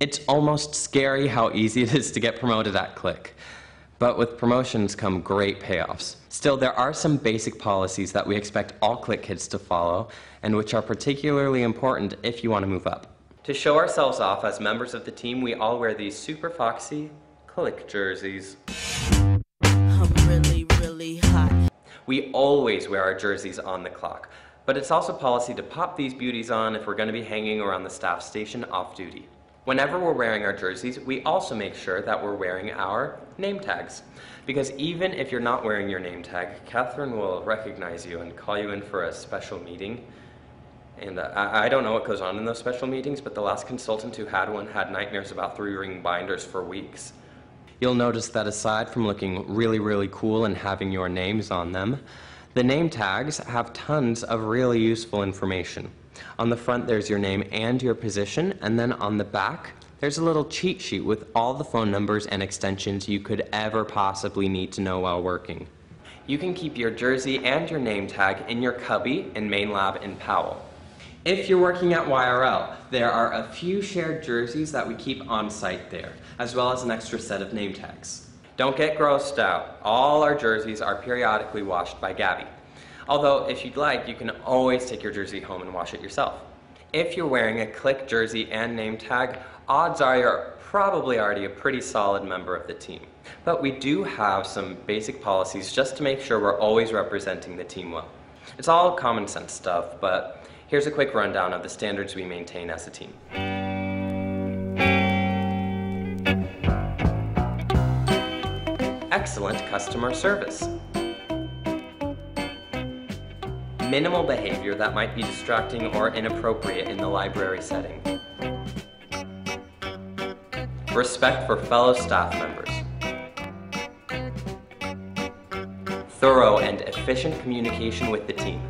It's almost scary how easy it is to get promoted at CLiCC. But with promotions come great payoffs. Still, there are some basic policies that we expect all CLiCC kids to follow, and which are particularly important if you want to move up. To show ourselves off as members of the team, we all wear these super foxy CLiCC jerseys. I'm really, really hot. We always wear our jerseys on the clock, but it's also policy to pop these beauties on if we're going to be hanging around the staff station off duty. Whenever we're wearing our jerseys, we also make sure that we're wearing our name tags. Because even if you're not wearing your name tag, Catherine will recognize you and call you in for a special meeting. And I don't know what goes on in those special meetings, but the last consultant who had one had nightmares about 3-ring binders for weeks. You'll notice that aside from looking really, really cool and having your names on them, the name tags have tons of really useful information. On the front there's your name and your position, and then on the back there's a little cheat sheet with all the phone numbers and extensions you could ever possibly need to know while working. You can keep your jersey and your name tag in your cubby in Main Lab in Powell. If you're working at YRL, there are a few shared jerseys that we keep on site there, as well as an extra set of name tags. Don't get grossed out. All our jerseys are periodically washed by Gabby. Although, if you'd like, you can always take your jersey home and wash it yourself. If you're wearing a CLiCC jersey and name tag, odds are you're probably already a pretty solid member of the team. But we do have some basic policies just to make sure we're always representing the team well. It's all common sense stuff, but here's a quick rundown of the standards we maintain as a team. Excellent customer service. Minimal behavior that might be distracting or inappropriate in the library setting. Respect for fellow staff members. Thorough and efficient communication with the team.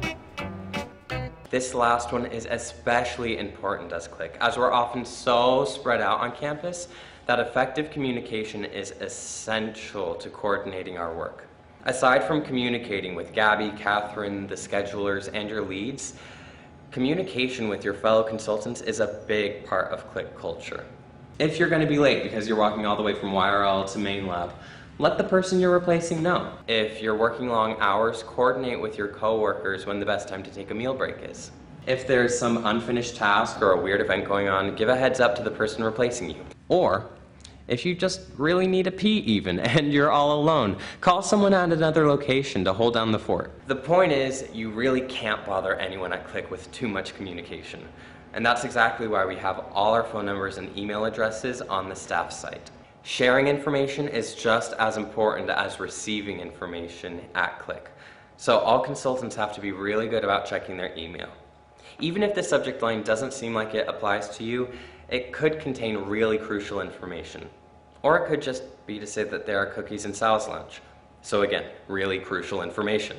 This last one is especially important as CLiCC, as we're often so spread out on campus that effective communication is essential to coordinating our work. Aside from communicating with Gabby, Catherine, the schedulers, and your leads, communication with your fellow consultants is a big part of CLiCC culture. If you're going to be late because you're walking all the way from YRL to Main Lab, let the person you're replacing know. If you're working long hours, coordinate with your coworkers when the best time to take a meal break is. If there's some unfinished task or a weird event going on, give a heads up to the person replacing you. Or, if you just really need a pee even, and you're all alone, call someone at another location to hold down the fort. The point is, you really can't bother anyone at CLiCC with too much communication. And that's exactly why we have all our phone numbers and email addresses on the staff site. Sharing information is just as important as receiving information at CLiCC. So all consultants have to be really good about checking their email. Even if the subject line doesn't seem like it applies to you, it could contain really crucial information. Or it could just be to say that there are cookies in Sal's lunch. So again, really crucial information.